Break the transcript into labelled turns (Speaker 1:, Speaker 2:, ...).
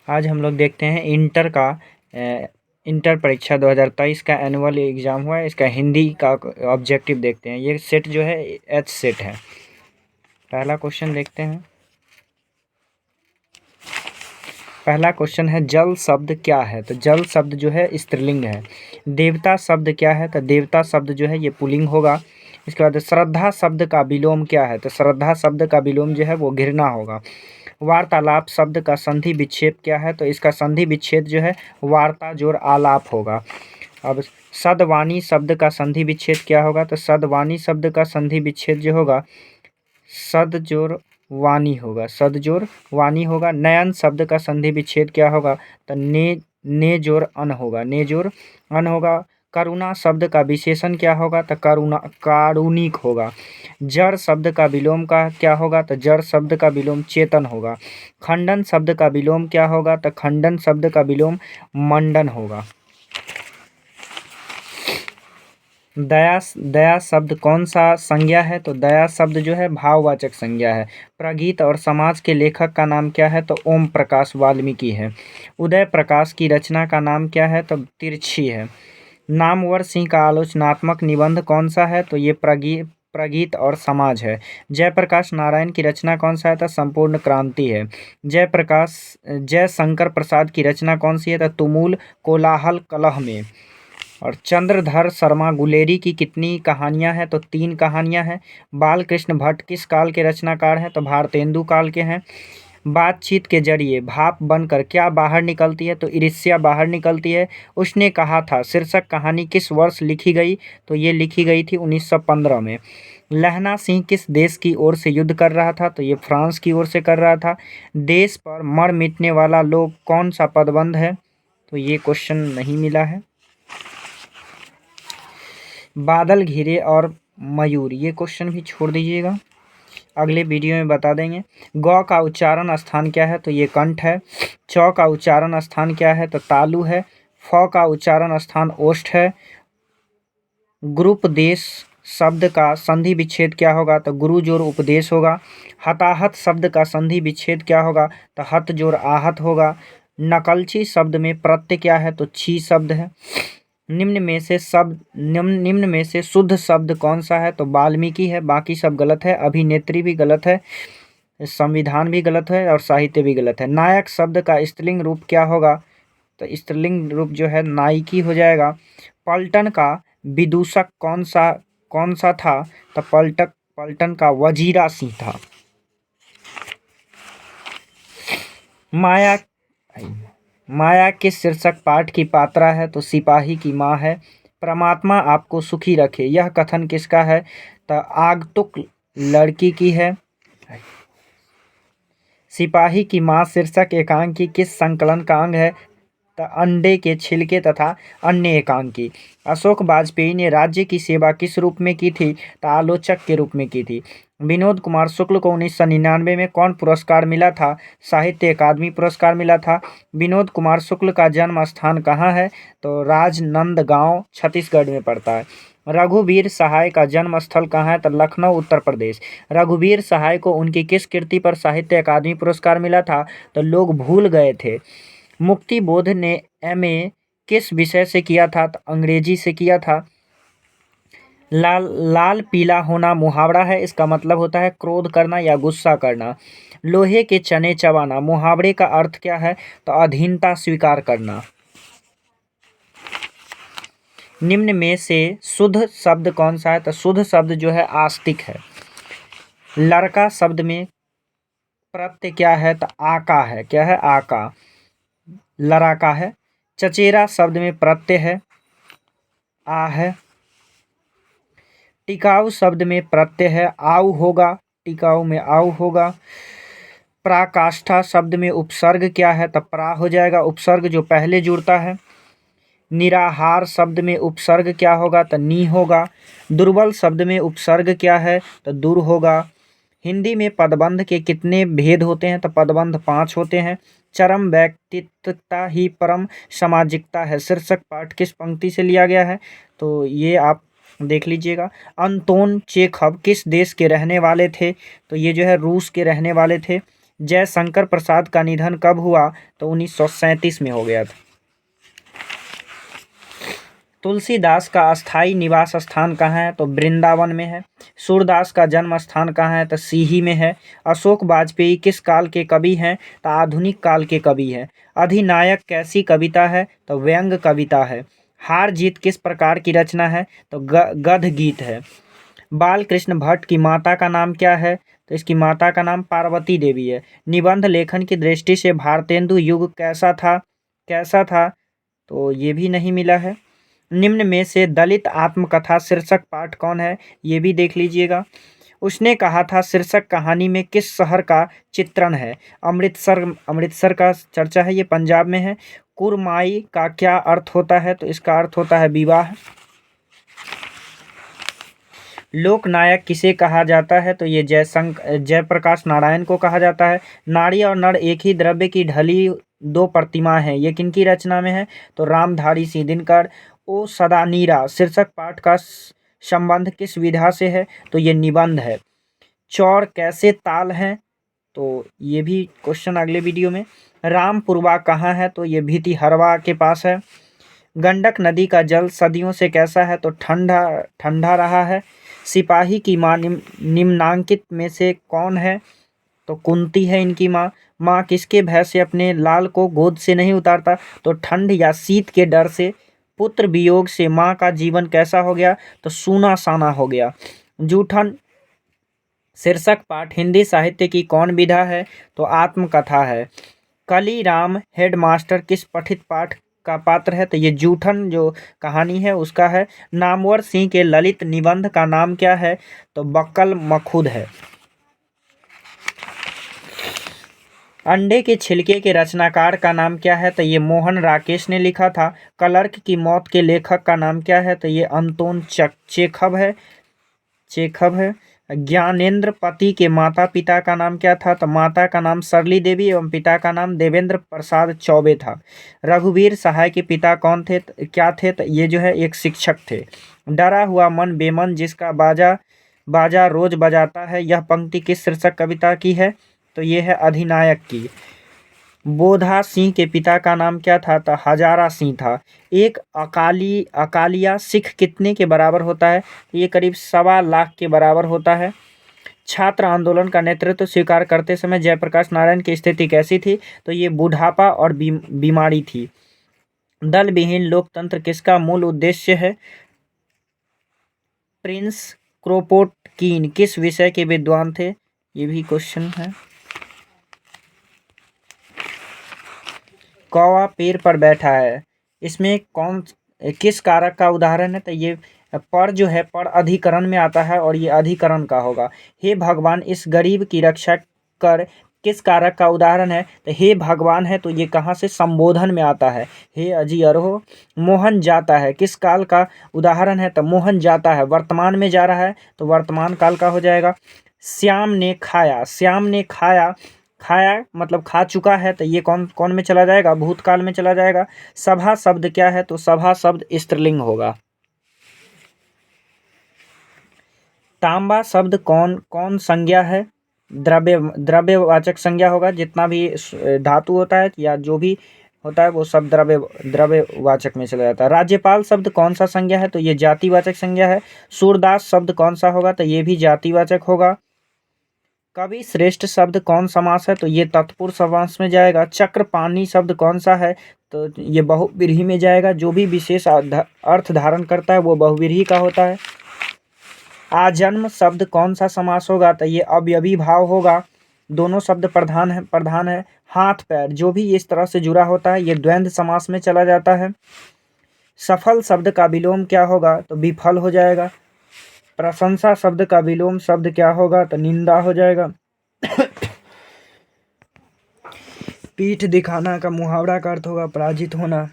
Speaker 1: आज हम लोग देखते हैं इंटर परीक्षा 2023 का एनुअल एग्ज़ाम हुआ है। इसका हिंदी का ऑब्जेक्टिव देखते हैं। ये सेट जो है एच सेट है। पहला क्वेश्चन देखते हैं। पहला क्वेश्चन है जल शब्द क्या है। तो जल शब्द जो है स्त्रीलिंग है। देवता शब्द क्या है। तो देवता शब्द जो है ये पुल्लिंग होगा। इसके बाद श्रद्धा शब्द का विलोम क्या है। तो श्रद्धा शब्द का विलोम जो है वो घृणा होगा। वार्तालाप शब्द का संधि विच्छेद क्या है। तो इसका संधि विच्छेद जो है वार्ता जोड़ आलाप होगा। अब सदवाणी शब्द का संधि विच्छेद क्या होगा। तो सदवाणी शब्द का संधि विच्छेद जो होगा सद जोड़ वाणी होगा। सद जोड़ वाणी होगा। नयन शब्द का संधि विच्छेद क्या होगा। तो ने जोड़ अन होगा। ने जोड़ अन होगा। करुणा शब्द का विशेषण क्या होगा। तो करुणा कारुणिक होगा। जड़ शब्द का विलोम का क्या होगा। तो जड़ शब्द का विलोम चेतन होगा। खंडन शब्द का विलोम क्या होगा। तो खंडन शब्द का विलोम मंडन होगा। दया शब्द कौन सा संज्ञा है। तो दया शब्द जो है भाववाचक संज्ञा है। प्रगीत और समाज के लेखक का नाम क्या है। तो ओम प्रकाश वाल्मीकि है। उदय प्रकाश की रचना का नाम क्या है। तो तिरछी है। नामवर सिंह का आलोचनात्मक निबंध कौन सा है। तो ये प्रगीत और समाज है। जयप्रकाश नारायण की रचना कौन सा है। तो संपूर्ण क्रांति है। जयशंकर प्रसाद की रचना कौन सी है। तो तुमुल कोलाहल कलह में। और चंद्रधर शर्मा गुलेरी की कितनी कहानियां हैं। तो 3 कहानियां हैं। बालकृष्ण भट्ट किस काल के रचनाकार हैं। तो भारतेंदु काल के हैं। बातचीत के जरिए भाप बनकर क्या बाहर निकलती है। तो ईर्ष्या बाहर निकलती है। उसने कहा था शीर्षक कहानी किस वर्ष लिखी गई। तो ये लिखी गई थी 1915 में। लहना सिंह किस देश की ओर से युद्ध कर रहा था। तो ये फ्रांस की ओर से कर रहा था। देश पर मर मिटने वाला लोग कौन सा पदबंध है। तो ये क्वेश्चन नहीं मिला है। बादल घिरे और मयूर, ये क्वेश्चन भी छोड़ दीजिएगा, अगले वीडियो में बता देंगे। गौ का उच्चारण स्थान क्या है। तो ये कंठ है। चौ का उच्चारण स्थान क्या है। तो तालु है। फ का उच्चारण स्थान ओष्ठ है। गुरुपदेश शब्द का संधि विच्छेद क्या होगा। तो गुरु जोड़ उपदेश होगा। हताहत शब्द का संधि विच्छेद क्या होगा। तो हत जोड़ आहत होगा। नकलची शब्द में प्रत्यय क्या है। तो छी शब्द है। निम्न में से शुद्ध शब्द कौन सा है। तो वाल्मीकि है। बाकी सब गलत है। अभिनेत्री भी गलत है। संविधान भी गलत है और साहित्य भी गलत है। नायक शब्द का स्त्रीलिंग रूप क्या होगा। तो स्त्रीलिंग रूप जो है नायिकी हो जाएगा। पलटन का विदूषक कौन सा था। तो पलटन का वजीरा सिंह था। माया किस शीर्षक पाठ की पात्रा है। तो सिपाही की माँ है। परमात्मा आपको सुखी रखे, यह कथन किसका है। तो आगतुक लड़की की है। सिपाही की माँ शीर्षक एकांकी किस संकलन का अंग है। तो अंडे के छिलके तथा अन्य एकांकी। अशोक वाजपेयी ने राज्य की सेवा किस रूप में की थी। तो आलोचक के रूप में की थी। विनोद कुमार शुक्ल को 1999 में कौन पुरस्कार मिला था। साहित्य अकादमी पुरस्कार मिला था। विनोद कुमार शुक्ल का जन्म स्थान कहाँ है। तो राजनंदगांव छत्तीसगढ़ में पड़ता है। रघुवीर सहाय का जन्म स्थल कहाँ है। तो लखनऊ उत्तर प्रदेश। रघुवीर सहाय को उनकी किस कृति पर साहित्य अकादमी पुरस्कार मिला था। तो लोग भूल गए थे। मुक्ति बोध ने एमए किस विषय से किया था। तो अंग्रेजी से किया था। लाल पीला होना मुहावरा है। इसका मतलब होता है क्रोध करना या गुस्सा करना। लोहे के चने चबाना मुहावरे का अर्थ क्या है। तो अधीनता स्वीकार करना। निम्न में से शुद्ध शब्द कौन सा है। तो शुद्ध शब्द जो है आस्तिक है। लड़का शब्द में प्रत्यय क्या है। तो आका है। क्या है। आका। लड़ाका है। चचेरा शब्द में प्रत्यय है आ है। टिकाऊ शब्द में प्रत्यय है आऊ होगा। टिकाऊ में आऊ होगा। पराकाष्ठा शब्द में उपसर्ग क्या है। तो प्रा हो जाएगा। उपसर्ग जो पहले जुड़ता है। निराहार शब्द में उपसर्ग क्या होगा। तो नी होगा। दुर्बल शब्द में उपसर्ग क्या है। तो दुर होगा। हिंदी में पदबंध के कितने भेद होते हैं। तो पदबंध 5 होते हैं। चरम व्यक्तित्वता ही परम सामाजिकता है शीर्षक पाठ किस पंक्ति से लिया गया है। तो ये आप देख लीजिएगा। अंतोन चेखव किस देश के रहने वाले थे। तो ये जो है रूस के रहने वाले थे। जयशंकर प्रसाद का निधन कब हुआ? तो 1937 में हो गया था। तुलसीदास का अस्थाई निवास स्थान कहाँ है? तो वृंदावन में है। सूरदास का जन्म स्थान कहाँ है? तो सीही में है। अशोक वाजपेयी किस काल के कवि हैं? तो आधुनिक काल के कवि हैं। अधिनायक कैसी कविता है? तो व्यंग्य कविता है। हार जीत किस प्रकार की रचना है? तो गद्य गीत है। बाल कृष्ण भट्ट की माता का नाम क्या है? तो इसकी माता का नाम पार्वती देवी है। निबंध लेखन की दृष्टि से भारतेंदु युग कैसा था? तो ये भी नहीं मिला है। निम्न में से दलित आत्मकथा शीर्षक पाठ कौन है? ये भी देख लीजिएगा। उसने कहा था शीर्षक कहानी में किस शहर का चित्रण है? अमृतसर का चर्चा है, ये पंजाब में है। कुरमाई का क्या अर्थ होता है? तो इसका अर्थ होता है विवाह। लोकनायक किसे कहा जाता है? तो ये जयप्रकाश नारायण को कहा जाता है। नारी और नर एक ही द्रव्य की ढली दो प्रतिमा हैं, ये किनकी रचना में है? तो रामधारी सिंह दिनकर। ओ सदा नीरा शीर्षक पाठ का संबंध किस विधा से है? तो ये निबंध है। चौर कैसे ताल हैं? तो ये भी क्वेश्चन अगले वीडियो में। रामपुरवा कहाँ है? तो ये भितिहरवा के पास है। गंडक नदी का जल सदियों से कैसा है? तो ठंडा ठंडा रहा है। सिपाही की माँ निम्नांकित में से कौन है? तो कुंती है इनकी माँ। माँ किसके भय से अपने लाल को गोद से नहीं उतारता? तो ठंड या शीत के डर से। पुत्र वियोग से माँ का जीवन कैसा हो गया? तो सूना साना हो गया। जूठन शीर्षक पाठ हिंदी साहित्य की कौन विधा है? तो आत्मकथा है। कली राम हेडमास्टर किस पठित पाठ का पात्र है? तो ये जूठन जो कहानी है उसका है। नामवर सिंह के ललित निबंध का नाम क्या है? तो बक्कल मखुद है। अंडे के छिलके के रचनाकार का नाम क्या है? तो ये मोहन राकेश ने लिखा था। क्लर्क की मौत के लेखक का नाम क्या है? तो ये अंतोन चेखव है। ज्ञानेंद्र पति के माता पिता का नाम क्या था? तो माता का नाम सरली देवी एवं पिता का नाम देवेंद्र प्रसाद चौबे था। रघुवीर सहाय के पिता कौन थे? क्या थे? तो ये जो है एक शिक्षक थे। डरा हुआ मन बेमन जिसका बाजा रोज बजाता है, यह पंक्ति किस शीर्षक कविता की है? तो ये है अधिनायक की। बोधा सिंह के पिता का नाम क्या था? तो हजारा सिंह था। एक अकालिया सिख कितने के बराबर होता है? ये करीब 1.25 लाख के बराबर होता है। छात्र आंदोलन का नेतृत्व स्वीकार करते समय जयप्रकाश नारायण की स्थिति कैसी थी? तो ये बुढ़ापा और बीमारी थी। दल विहीन लोकतंत्र किसका मूल उद्देश्य है? प्रिंस क्रोपोटकीन किस विषय के विद्वान थे? ये भी क्वेश्चन है। कौवा पेड़ पर बैठा है, इसमें किस कारक का उदाहरण है? तो ये पर जो है पर अधिकरण में आता है और ये अधिकरण का होगा। हे भगवान इस गरीब की रक्षा कर किस कारक का उदाहरण है? तो हे भगवान है, तो ये कहाँ से? संबोधन में आता है। हे अजियर हो। मोहन जाता है किस काल का उदाहरण है? तो मोहन जाता है वर्तमान में जा रहा है, तो वर्तमान काल का हो जाएगा। श्याम ने खाया मतलब खा चुका है, तो ये कौन में चला जाएगा? भूतकाल में चला जाएगा। सभा शब्द क्या है? तो सभा शब्द स्त्रीलिंग होगा। तांबा शब्द कौन संज्ञा है? द्रव्यवाचक संज्ञा होगा। जितना भी धातु होता है या जो भी होता है वो सब द्रव्यवाचक में चला जाता है। राज्यपाल शब्द कौन सा संज्ञा है? तो ये जातिवाचक संज्ञा है। सूरदास शब्द कौन सा होगा? तो ये भी जातिवाचक होगा। कवि श्रेष्ठ शब्द कौन समास है? तो ये तत्पुरुष समास में जाएगा। चक्रपाणी शब्द कौन सा है? तो ये बहुव्रीहि में जाएगा। जो भी विशेष अर्थ धारण करता है वो बहुव्रीहि का होता है। आजन्म शब्द कौन सा समास होगा? तो ये अवयवी भाव होगा। दोनों शब्द प्रधान है। हाथ पैर जो भी इस तरह से जुड़ा होता है ये द्वंद्व समास में चला जाता है। सफल शब्द का विलोम क्या होगा? तो विफल हो जाएगा। प्रशंसा शब्द का विलोम शब्द क्या होगा? तो निंदा हो जाएगा। पीठ दिखाना का मुहावरा का अर्थ होगा पराजित होना।